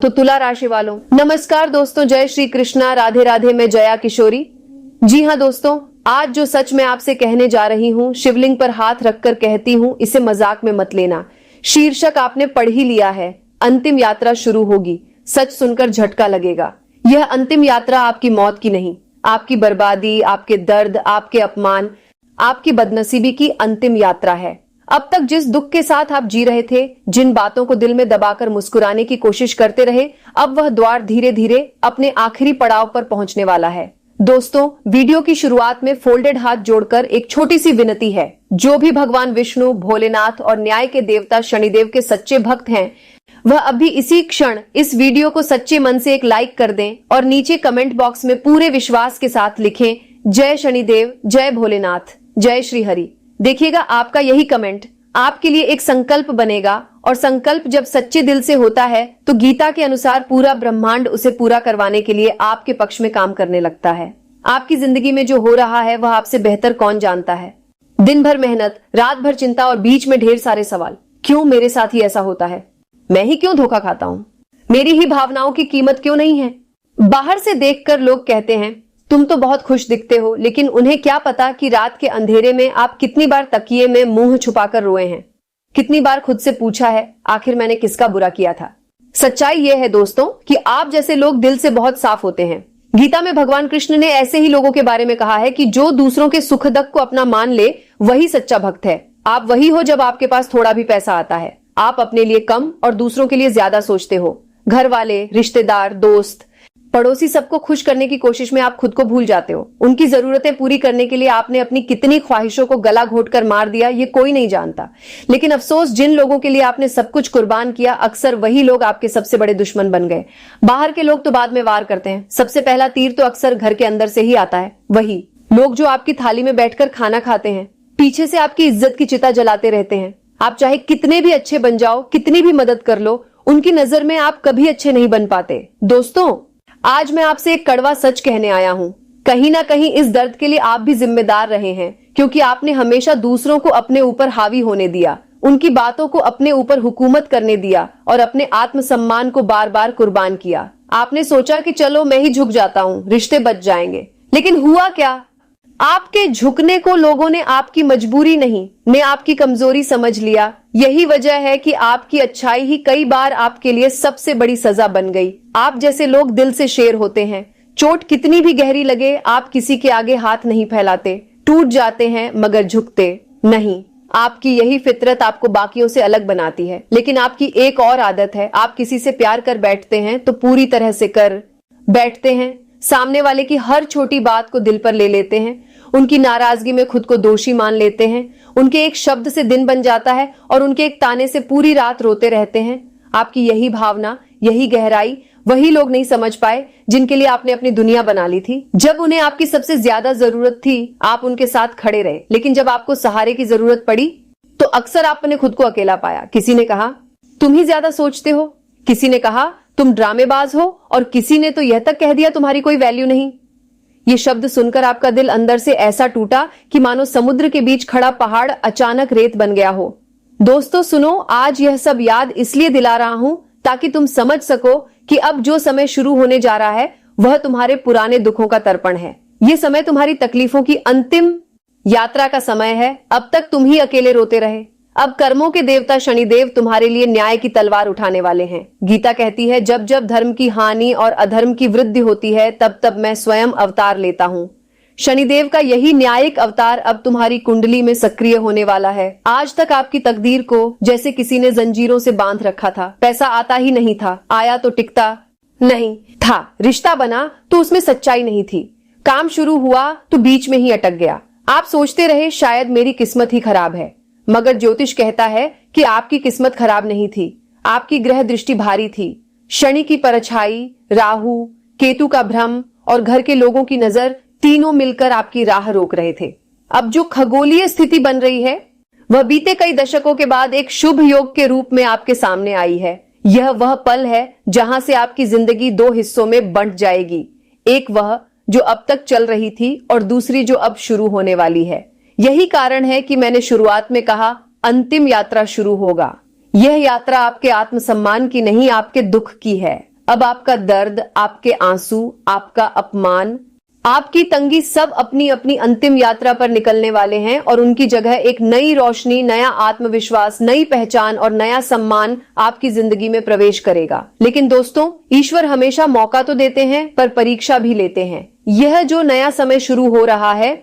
तो तुला राशि वालों, नमस्कार दोस्तों, जय श्री कृष्णा, राधे राधे। मैं जया किशोरी। जी हाँ दोस्तों, आज जो सच मैं आपसे कहने जा रही हूँ, शिवलिंग पर हाथ रखकर कहती हूँ, इसे मजाक में मत लेना। शीर्षक आपने पढ़ ही लिया है, अंतिम यात्रा शुरू होगी। सच सुनकर झटका लगेगा। यह अंतिम यात्रा आपकी मौत की नहीं, आपकी बर्बादी, आपके दर्द, आपके अपमान, आपकी बदनसीबी की अंतिम यात्रा है। अब तक जिस दुख के साथ आप जी रहे थे, जिन बातों को दिल में दबाकर मुस्कुराने की कोशिश करते रहे, अब वह द्वार धीरे धीरे अपने आखिरी पड़ाव पर पहुंचने वाला है। दोस्तों, वीडियो की शुरुआत में फोल्डेड हाथ जोड़कर एक छोटी सी विनती है। जो भी भगवान विष्णु, भोलेनाथ और न्याय के देवता शनिदेव के सच्चे भक्त हैं, वह अभी इसी क्षण इस वीडियो को सच्चे मन से एक लाइक कर दें और नीचे कमेंट बॉक्स में पूरे विश्वास के साथ लिखें, जय शनिदेव, जय भोलेनाथ, जय श्री हरि। देखिएगा, आपका यही कमेंट आपके लिए एक संकल्प बनेगा, और संकल्प जब सच्चे दिल से होता है तो गीता के अनुसार पूरा ब्रह्मांड उसे पूरा करवाने के लिए आपके पक्ष में काम करने लगता है। आपकी जिंदगी में जो हो रहा है वह आपसे बेहतर कौन जानता है। दिन भर मेहनत, रात भर चिंता और बीच में ढेर सारे सवाल। क्यों मेरे साथ ही ऐसा होता है? मैं ही क्यों धोखा खाता हूँ? मेरी ही भावनाओं की कीमत क्यों नहीं है? बाहर से देखकर लोग कहते हैं तुम तो बहुत खुश दिखते हो, लेकिन उन्हें क्या पता कि रात के अंधेरे में आप कितनी बार तकिए में मुंह छुपाकर रोए हैं, कितनी बार खुद से पूछा है आखिर मैंने किसका बुरा किया था। सच्चाई यह है दोस्तों कि आप जैसे लोग दिल से बहुत साफ होते हैं। गीता में भगवान कृष्ण ने ऐसे ही लोगों के बारे में कहा है कि जो दूसरों के सुख दुख को अपना मान ले, वही सच्चा भक्त है। आप वही हो जब आपके पास थोड़ा भी पैसा आता है, आप अपने लिए कम और दूसरों के लिए ज्यादा सोचते हो। घर वाले, रिश्तेदार, दोस्त, पड़ोसी, सबको खुश करने की कोशिश में आप खुद को भूल जाते हो। उनकी जरूरतें पूरी करने के लिए आपने अपनी कितनी ख्वाहिशों को गला घोटकर मार दिया, ये कोई नहीं जानता। लेकिन अफसोस, जिन लोगों के लिए आपने सब कुछ कुर्बान किया, अक्सर वही लोग आपके सबसे बड़े दुश्मन बन गए। बाहर के लोग तो बाद में वार करते हैं, सबसे पहला तीर तो अक्सर घर के अंदर से ही आता है। वही लोग जो आपकी थाली में बैठकर खाना खाते हैं, पीछे से आपकी इज्जत की चिता जलाते रहते हैं। आप चाहे कितने भी अच्छे बन जाओ, कितनी भी मदद कर लो, उनकी नजर में आप कभी अच्छे नहीं बन पाते। दोस्तों, आज मैं आपसे एक कड़वा सच कहने आया हूँ। कहीं ना कहीं इस दर्द के लिए आप भी जिम्मेदार रहे हैं, क्योंकि आपने हमेशा दूसरों को अपने ऊपर हावी होने दिया, उनकी बातों को अपने ऊपर हुकूमत करने दिया और अपने आत्मसम्मान को बार बार कुर्बान किया। आपने सोचा कि चलो मैं ही झुक जाता हूँ, रिश्ते बच जाएंगे। लेकिन हुआ क्या? आपके झुकने को लोगों ने आपकी मजबूरी नहीं, ने आपकी कमजोरी समझ लिया। यही वजह है कि आपकी अच्छाई ही कई बार आपके लिए सबसे बड़ी सजा बन गई। आप जैसे लोग दिल से शेर होते हैं। चोट कितनी भी गहरी लगे, आप किसी के आगे हाथ नहीं फैलाते। टूट जाते हैं मगर झुकते नहीं। आपकी यही फितरत आपको बाकियों से अलग बनाती है। लेकिन आपकी एक और आदत है, आप किसी से प्यार कर बैठते हैं तो पूरी तरह से कर बैठते हैं। सामने वाले की हर छोटी बात को दिल पर ले लेते हैं, उनकी नाराजगी में खुद को दोषी मान लेते हैं। उनके एक शब्द से दिन बन जाता है और उनके एक ताने से पूरी रात रोते रहते हैं। आपकी यही भावना, यही गहराई वही लोग नहीं समझ पाए जिनके लिए आपने अपनी दुनिया बना ली थी। जब उन्हें आपकी सबसे ज्यादा जरूरत थी, आप उनके साथ खड़े रहे, लेकिन जब आपको सहारे की जरूरत पड़ी तो अक्सर आपने खुद को अकेला पाया। किसी ने कहा तुम ही ज्यादा सोचते हो, किसी ने कहा तुम ड्रामेबाज हो, और किसी ने तो यह तक कह दिया तुम्हारी कोई वैल्यू नहीं। ये शब्द सुनकर आपका दिल अंदर से ऐसा टूटा कि मानो समुद्र के बीच खड़ा पहाड़ अचानक रेत बन गया हो। दोस्तों सुनो, आज यह सब याद इसलिए दिला रहा हूं ताकि तुम समझ सको कि अब जो समय शुरू होने जा रहा है वह तुम्हारे पुराने दुखों का तर्पण है। ये समय तुम्हारी तकलीफों की अंतिम यात्रा का समय है। अब तक तुम ही अकेले रोते रहे, अब कर्मों के देवता शनिदेव तुम्हारे लिए न्याय की तलवार उठाने वाले हैं। गीता कहती है, जब जब धर्म की हानि और अधर्म की वृद्धि होती है, तब तब मैं स्वयं अवतार लेता हूँ। शनिदेव का यही न्यायिक अवतार अब तुम्हारी कुंडली में सक्रिय होने वाला है। आज तक आपकी तकदीर को जैसे किसी ने जंजीरों से बांध रखा था। पैसा आता ही नहीं था, आया तो टिकता नहीं था, रिश्ता बना तो उसमें सच्चाई नहीं थी, काम शुरू हुआ तो बीच में ही अटक गया। आप सोचते रहे शायद मेरी किस्मत ही खराब है, मगर ज्योतिष कहता है कि आपकी किस्मत खराब नहीं थी, आपकी ग्रह दृष्टि भारी थी। शनि की परछाई, राहु, केतु का भ्रम और घर के लोगों की नजर, तीनों मिलकर आपकी राह रोक रहे थे। अब जो खगोलीय स्थिति बन रही है वह बीते कई दशकों के बाद एक शुभ योग के रूप में आपके सामने आई है। यह वह पल है जहां से आपकी जिंदगी दो हिस्सों में बंट जाएगी, एक वह जो अब तक चल रही थी और दूसरी जो अब शुरू होने वाली है। यही कारण है कि मैंने शुरुआत में कहा अंतिम यात्रा शुरू होगा। यह यात्रा आपके आत्मसम्मान की नहीं, आपके दुख की है। अब आपका दर्द, आपके आंसू, आपका अपमान, आपकी तंगी सब अपनी अपनी अंतिम यात्रा पर निकलने वाले हैं और उनकी जगह एक नई रोशनी, नया आत्मविश्वास, नई पहचान और नया सम्मान आपकी जिंदगी में प्रवेश करेगा। लेकिन दोस्तों, ईश्वर हमेशा मौका तो देते हैं पर परीक्षा भी लेते हैं। यह जो नया समय शुरू हो रहा है,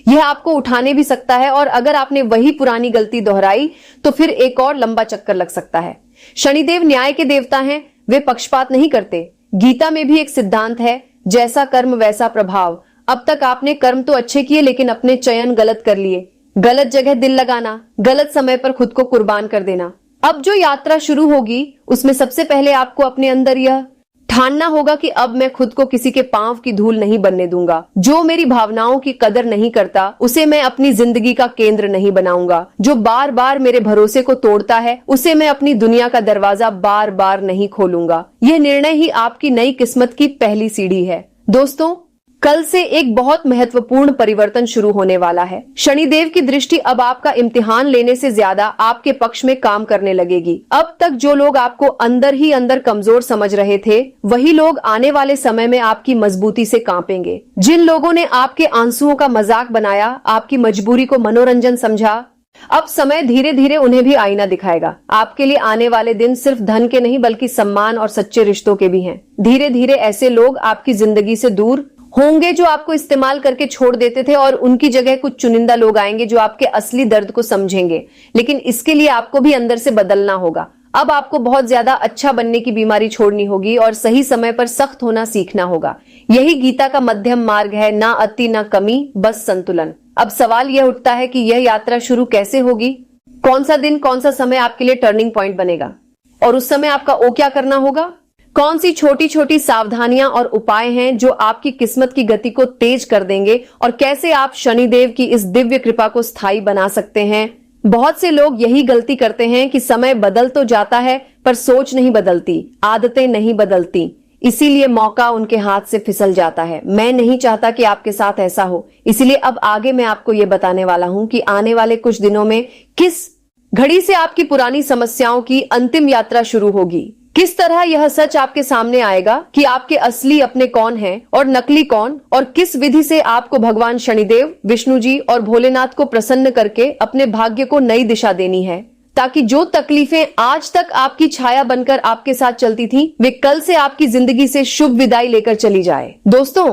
यह आपको उठाने भी सकता है और अगर आपने वही पुरानी गलती दोहराई तो फिर एक और लंबा चक्कर लग सकता है। शनिदेव न्याय के देवता हैं, वे पक्षपात नहीं करते। गीता में भी एक सिद्धांत है, जैसा कर्म वैसा प्रभाव। अब तक आपने कर्म तो अच्छे किए लेकिन अपने चयन गलत कर लिए। गलत जगह दिल लगाना, गलत समय पर खुद को कुर्बान कर देना। अब जो यात्रा शुरू होगी उसमें सबसे पहले आपको अपने अंदर यह ठानना होगा कि अब मैं खुद को किसी के पांव की धूल नहीं बनने दूंगा। जो मेरी भावनाओं की कदर नहीं करता उसे मैं अपनी जिंदगी का केंद्र नहीं बनाऊंगा। जो बार बार मेरे भरोसे को तोड़ता है उसे मैं अपनी दुनिया का दरवाजा बार बार नहीं खोलूंगा। यह निर्णय ही आपकी नई किस्मत की पहली सीढ़ी है। दोस्तों, कल से एक बहुत महत्वपूर्ण परिवर्तन शुरू होने वाला है। शनिदेव की दृष्टि अब आपका इम्तिहान लेने से ज्यादा आपके पक्ष में काम करने लगेगी। अब तक जो लोग आपको अंदर ही अंदर कमजोर समझ रहे थे, वही लोग आने वाले समय में आपकी मजबूती से कांपेंगे। जिन लोगों ने आपके आंसुओं का मजाक बनाया, आपकी मजबूरी को मनोरंजन समझा, अब समय धीरे धीरे उन्हें भी आईना दिखाएगा। आपके लिए आने वाले दिन सिर्फ धन के नहीं बल्कि सम्मान और सच्चे रिश्तों के भी हैं। धीरे धीरे ऐसे लोग आपकी जिंदगी से दूर होंगे जो आपको इस्तेमाल करके छोड़ देते थे और उनकी जगह कुछ चुनिंदा लोग आएंगे जो आपके असली दर्द को समझेंगे। लेकिन इसके लिए आपको भी अंदर से बदलना होगा। अब आपको बहुत ज्यादा अच्छा बनने की बीमारी छोड़नी होगी और सही समय पर सख्त होना सीखना होगा। यही गीता का मध्यम मार्ग है, ना अति ना कमी, बस संतुलन। अब सवाल यह उठता है कि यह यात्रा शुरू कैसे होगी? कौन सा दिन, कौन सा समय आपके लिए टर्निंग पॉइंट बनेगा और उस समय आपका ओ क्या करना होगा? कौन सी छोटी छोटी सावधानियां और उपाय हैं जो आपकी किस्मत की गति को तेज कर देंगे और कैसे आप शनिदेव की इस दिव्य कृपा को स्थायी बना सकते हैं? बहुत से लोग यही गलती करते हैं कि समय बदल तो जाता है पर सोच नहीं बदलती, आदतें नहीं बदलती, इसीलिए मौका उनके हाथ से फिसल जाता है। मैं नहीं चाहता कि आपके साथ ऐसा हो, इसीलिए अब आगे मैं आपको ये बताने वाला हूं कि आने वाले कुछ दिनों में किस घड़ी से आपकी पुरानी समस्याओं की अंतिम यात्रा शुरू होगी। किस तरह यह सच आपके सामने आएगा कि आपके असली अपने कौन हैं और नकली कौन, और किस विधि से आपको भगवान शनिदेव, विष्णु जी और भोलेनाथ को प्रसन्न करके अपने भाग्य को नई दिशा देनी है, ताकि जो तकलीफें आज तक आपकी छाया बनकर आपके साथ चलती थीं, वे कल से आपकी जिंदगी से शुभ विदाई लेकर चली जाए। दोस्तों,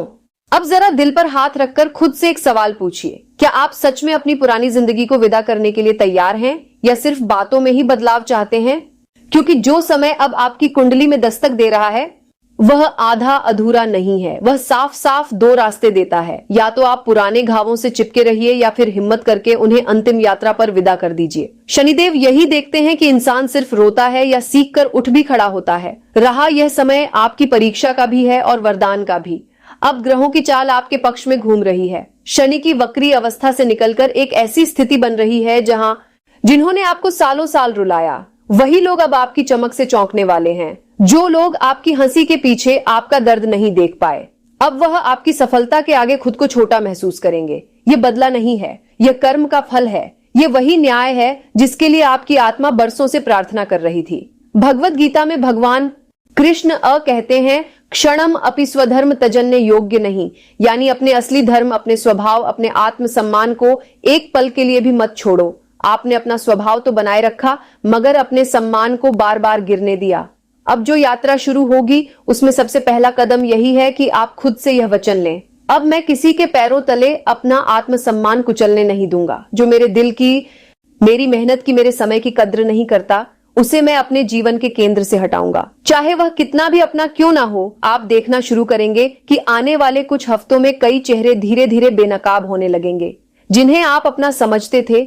अब जरा दिल पर हाथ रखकर खुद से एक सवाल पूछिए, क्या आप सच में अपनी पुरानी जिंदगी को विदा करने के लिए तैयार हैं या सिर्फ बातों में ही बदलाव चाहते हैं? क्योंकि जो समय अब आपकी कुंडली में दस्तक दे रहा है वह आधा अधूरा नहीं है, वह साफ साफ दो रास्ते देता है। या तो आप पुराने घावों से चिपके रहिए या फिर हिम्मत करके उन्हें अंतिम यात्रा पर विदा कर दीजिए। शनिदेव यही देखते हैं कि इंसान सिर्फ रोता है या सीख कर उठ भी खड़ा होता है। रहा यह समय आपकी परीक्षा का भी है और वरदान का भी। अब ग्रहों की चाल आपके पक्ष में घूम रही है। शनि की वक्री अवस्था से निकलकर एक ऐसी स्थिति बन रही है जहां जिन्होंने आपको सालों साल रुलाया, वही लोग अब आपकी चमक से चौंकने वाले हैं। जो लोग आपकी हंसी के पीछे आपका दर्द नहीं देख पाए, अब वह आपकी सफलता के आगे खुद को छोटा महसूस करेंगे। ये बदला नहीं है, यह कर्म का फल है। ये वही न्याय है जिसके लिए आपकी आत्मा बरसों से प्रार्थना कर रही थी। भगवत गीता में भगवान कृष्ण कहते हैं, क्षणम अपि स्वधर्म तजन्य योग्य नहीं, यानी अपने असली धर्म, अपने स्वभाव, अपने आत्म सम्मान को एक पल के लिए भी मत छोड़ो। आपने अपना स्वभाव तो बनाए रखा मगर अपने सम्मान को बार बार गिरने दिया। अब जो यात्रा शुरू होगी उसमें सबसे पहला कदम यही है कि आप खुद से यह वचन लें, अब मैं किसी के पैरों तले अपना आत्मसम्मान कुचलने नहीं दूंगा। जो मेरे दिल की, मेरी मेहनत की, मेरे समय की कद्र नहीं करता, उसे मैं अपने जीवन के केंद्र से हटाऊंगा, चाहे वह कितना भी अपना क्यों ना हो। आप देखना शुरू करेंगे कि आने वाले कुछ हफ्तों में कई चेहरे धीरे धीरे बेनकाब होने लगेंगे। जिन्हें आप अपना समझते थे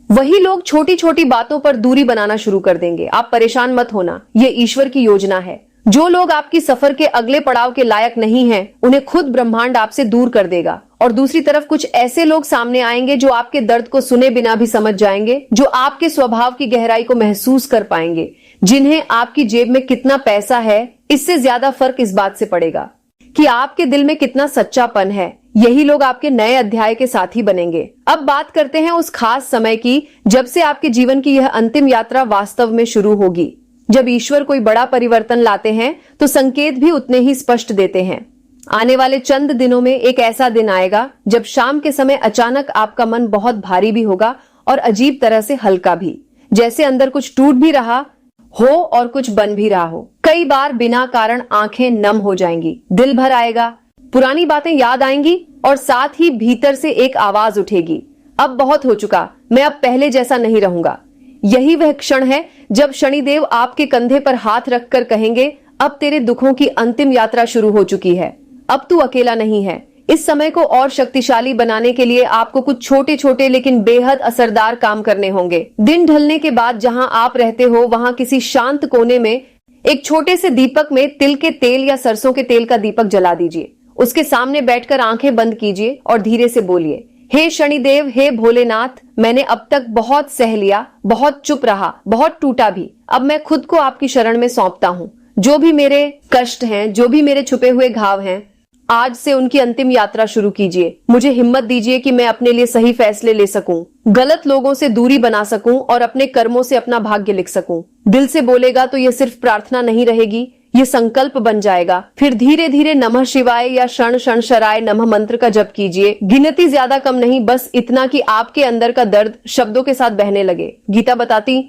वही लोग छोटी छोटी बातों पर दूरी बनाना शुरू कर देंगे। आप परेशान मत होना, ये ईश्वर की योजना है। जो लोग आपकी सफर के अगले पड़ाव के लायक नहीं हैं, उन्हें खुद ब्रह्मांड आपसे दूर कर देगा। और दूसरी तरफ कुछ ऐसे लोग सामने आएंगे जो आपके दर्द को सुने बिना भी समझ जाएंगे, जो आपके स्वभाव की गहराई को महसूस कर पाएंगे। जिन्हें आपकी जेब में कितना पैसा है इससे ज्यादा फर्क इस बात से पड़ेगा कि आपके दिल में कितना सच्चापन है। यही लोग आपके नए अध्याय के साथी बनेंगे। अब बात करते हैं उस खास समय की जब से आपके जीवन की यह अंतिम यात्रा वास्तव में शुरू होगी। जब ईश्वर कोई बड़ा परिवर्तन लाते हैं तो संकेत भी उतने ही स्पष्ट देते हैं। आने वाले चंद दिनों में एक ऐसा दिन आएगा जब शाम के समय अचानक आपका मन बहुत भारी भी होगा और अजीब तरह से हल्का भी, जैसे अंदर कुछ टूट भी रहा हो और कुछ बन भी रहा हो। कई बार बिना कारण आंखें नम हो जाएंगी, दिल भर आएगा, पुरानी बातें याद आएंगी और साथ ही भीतर से एक आवाज उठेगी, अब बहुत हो चुका, मैं अब पहले जैसा नहीं रहूंगा। यही वह क्षण है जब शनिदेव आपके कंधे पर हाथ रखकर कहेंगे, अब तेरे दुखों की अंतिम यात्रा शुरू हो चुकी है, अब तू अकेला नहीं है। इस समय को और शक्तिशाली बनाने के लिए आपको कुछ छोटे छोटे लेकिन बेहद असरदार काम करने होंगे। दिन ढलने के बाद जहां आप रहते हो वहां किसी शांत कोने में एक छोटे से दीपक में तिल के तेल या सरसों के तेल का दीपक जला दीजिए। उसके सामने बैठकर आंखें बंद कीजिए और धीरे से बोलिए, हे शनिदेव, हे भोलेनाथ, मैंने अब तक बहुत सह लिया, बहुत चुप रहा, बहुत टूटा भी। अब मैं खुद को आपकी शरण में सौंपता हूँ। जो भी मेरे कष्ट हैं, जो भी मेरे छुपे हुए घाव हैं, आज से उनकी अंतिम यात्रा शुरू कीजिए। मुझे हिम्मत दीजिए कि मैं अपने लिए सही फैसले ले सकूं, गलत लोगों से दूरी बना सकूं और अपने कर्मों से अपना भाग्य लिख सकूं। दिल से बोलेगा तो यह सिर्फ प्रार्थना नहीं रहेगी, ये संकल्प बन जाएगा। फिर धीरे धीरे नमः शिवाय या शण शण शराय नमः मंत्र का जप कीजिए। गिनती ज्यादा कम नहीं, बस इतना कि आपके अंदर का दर्द शब्दों के साथ बहने लगे। गीता बताती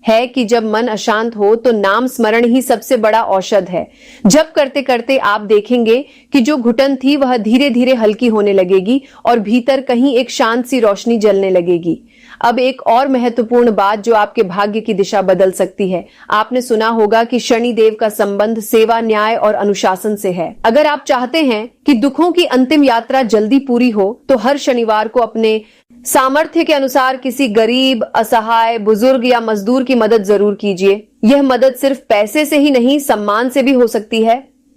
है कि जब मन अशांत हो तो नाम स्मरण ही सबसे बड़ा औषध है। जब करते करते आप देखेंगे कि जो घुटन थी वह धीरे धीरे हल्की होने लगेगी और भीतर कहीं एक शांत सी रोशनी जलने लगेगी। अब एक और महत्वपूर्ण बात जो आपके भाग्य की दिशा बदल सकती है। आपने सुना होगा कि शनि देव का संबंध सेवा, न्याय और अनुशासन से है। अगर आप चाहते हैं कि दुखों की अंतिम यात्रा जल्दी पूरी हो तो हर शनिवार को अपने सामर्थ्य के अनुसार किसी गरीब, असहाय, बुजुर्ग या मजदूर की मदद जरूर कीजिए। यह मदद सिर्फ पैसे से ही नहीं, सम्मान से भी हो सकती है।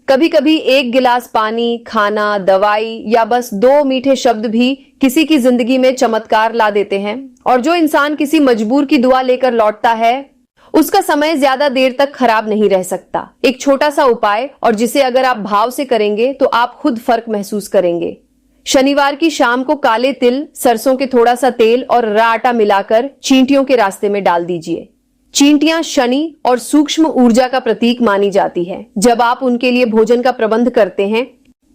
कभी कभी एक गिलास पानी, खाना, दवाई या बस 2 मीठे शब्द भी किसी की जिंदगी में चमत्कार ला देते हैं। और जो इंसान किसी मजबूर की दुआ लेकर लौटता है उसका समय ज्यादा देर तक खराब नहीं रह सकता। एक छोटा सा उपाय और जिसे अगर आप भाव से करेंगे तो आप खुद फर्क महसूस करेंगे। शनिवार की शाम को काले तिल, सरसों के थोड़ा सा तेल और रा आटा मिलाकर चींटियों के रास्ते में डाल दीजिए। चींटियां शनि और सूक्ष्म ऊर्जा का प्रतीक मानी जाती है। जब आप उनके लिए भोजन का प्रबंध करते हैं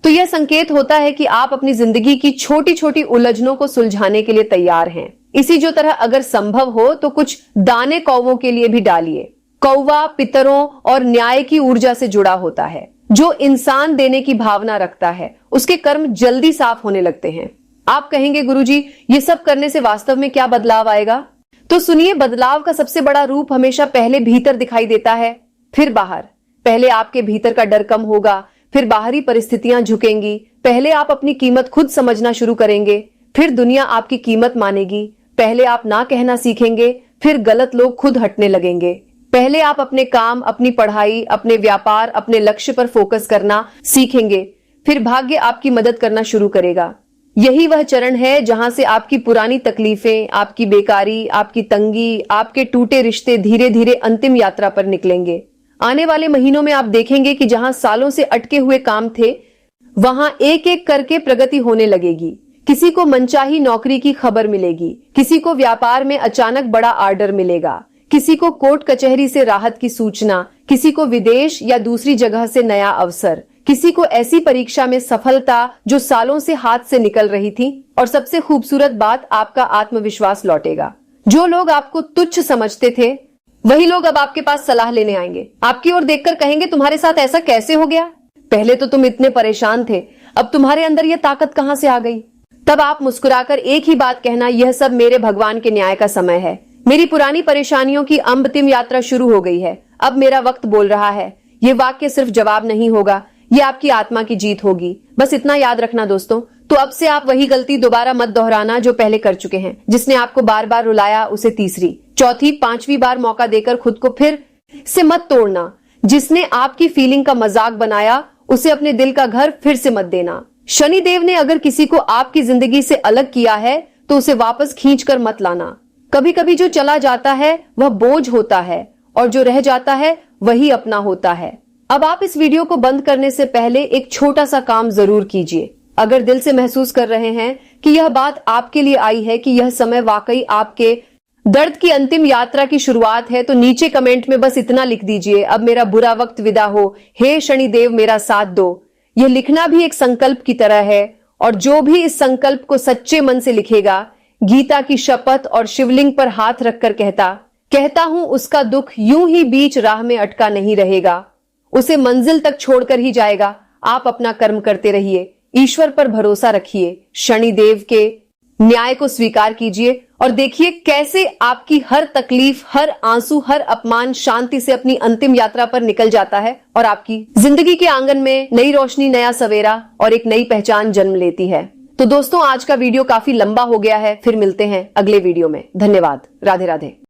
तो यह संकेत होता है कि आप अपनी जिंदगी की छोटी छोटी उलझनों को सुलझाने के लिए तैयार हैं। इसी जो तरह अगर संभव हो तो कुछ दाने कौवों के लिए भी डालिए। कौवा पितरों और न्याय की ऊर्जा से जुड़ा होता है। जो इंसान देने की भावना रखता है उसके कर्म जल्दी साफ होने लगते हैं। आप कहेंगे गुरुजी, ये सब करने से वास्तव में क्या बदलाव आएगा? तो सुनिए, बदलाव का सबसे बड़ा रूप हमेशा पहले भीतर दिखाई देता है, फिर बाहर। पहले आपके भीतर का डर कम होगा, फिर बाहरी परिस्थितियां झुकेंगी। पहले आप अपनी कीमत खुद समझना शुरू करेंगे, फिर दुनिया आपकी कीमत मानेगी। पहले आप ना कहना सीखेंगे, फिर गलत लोग खुद हटने लगेंगे। पहले आप अपने काम, अपनी पढ़ाई, अपने व्यापार, अपने लक्ष्य पर फोकस करना सीखेंगे, फिर भाग्य आपकी मदद करना शुरू करेगा। यही वह चरण है जहां से आपकी पुरानी तकलीफें, आपकी बेकारी, आपकी तंगी, आपके टूटे रिश्ते धीरे धीरे अंतिम यात्रा पर निकलेंगे। आने वाले महीनों में आप देखेंगे कि जहां सालों से अटके हुए काम थे वहां एक एक करके प्रगति होने लगेगी। किसी को मनचाही नौकरी की खबर मिलेगी, किसी को व्यापार में अचानक बड़ा ऑर्डर मिलेगा, किसी को कोर्ट कचहरी से राहत की सूचना, किसी को विदेश या दूसरी जगह से नया अवसर, किसी को ऐसी परीक्षा में सफलता जो सालों से हाथ से निकल रही थी। और सबसे खूबसूरत बात, आपका आत्मविश्वास लौटेगा। जो लोग आपको तुच्छ समझते थे वही लोग अब आपके पास सलाह लेने आएंगे। आपकी ओर देखकर कहेंगे, तुम्हारे साथ ऐसा कैसे हो गया? पहले तो तुम इतने परेशान थे, अब तुम्हारे अंदर यह ताकत कहां से आ गई? तब आप मुस्कुराकर एक ही बात कहना, यह सब मेरे भगवान के न्याय का समय है। मेरी पुरानी परेशानियों की अंतिम यात्रा शुरू हो गई है, अब मेरा वक्त बोल रहा है। ये वाक्य सिर्फ जवाब नहीं होगा, ये आपकी आत्मा की जीत होगी। बस इतना याद रखना दोस्तों। तो अब से आप वही गलती दोबारा मत दोहराना जो पहले कर चुके हैं। जिसने आपको बार बार रुलाया उसे तीसरी, चौथी, 5वीं बार मौका देकर खुद को फिर से मत तोड़ना। जिसने आपकी फीलिंग का मजाक बनाया उसे अपने दिल का घर फिर से मत देना। शनिदेव ने अगर किसी को आपकी जिंदगी से अलग किया है तो उसे वापस खींच कर मत लाना। कभी कभी जो चला जाता है वह बोझ होता है और जो रह जाता है वही अपना होता है। अब आप इस वीडियो को बंद करने से पहले एक छोटा सा काम जरूर कीजिए। अगर दिल से महसूस कर रहे हैं कि यह बात आपके लिए आई है कि यह समय वाकई आपके दर्द की अंतिम यात्रा की शुरुआत है तो नीचे कमेंट में बस इतना लिख दीजिए, अब मेरा बुरा वक्त विदा हो, हे शनिदेव मेरा साथ दो। यह लिखना भी एक संकल्प की तरह है और जो भी इस संकल्प को सच्चे मन से लिखेगा, गीता की शपथ और शिवलिंग पर हाथ रखकर कहता हूं उसका दुख यूं ही बीच राह में अटका नहीं रहेगा, उसे मंजिल तक छोड़कर ही जाएगा। आप अपना कर्म करते रहिए, ईश्वर पर भरोसा रखिए, शनिदेव के न्याय को स्वीकार कीजिए और देखिए कैसे आपकी हर तकलीफ, हर आंसू, हर अपमान शांति से अपनी अंतिम यात्रा पर निकल जाता है और आपकी जिंदगी के आंगन में नई रोशनी, नया सवेरा और एक नई पहचान जन्म लेती है। तो दोस्तों, आज का वीडियो काफी लंबा हो गया है, फिर मिलते हैं अगले वीडियो में। धन्यवाद। राधे राधे।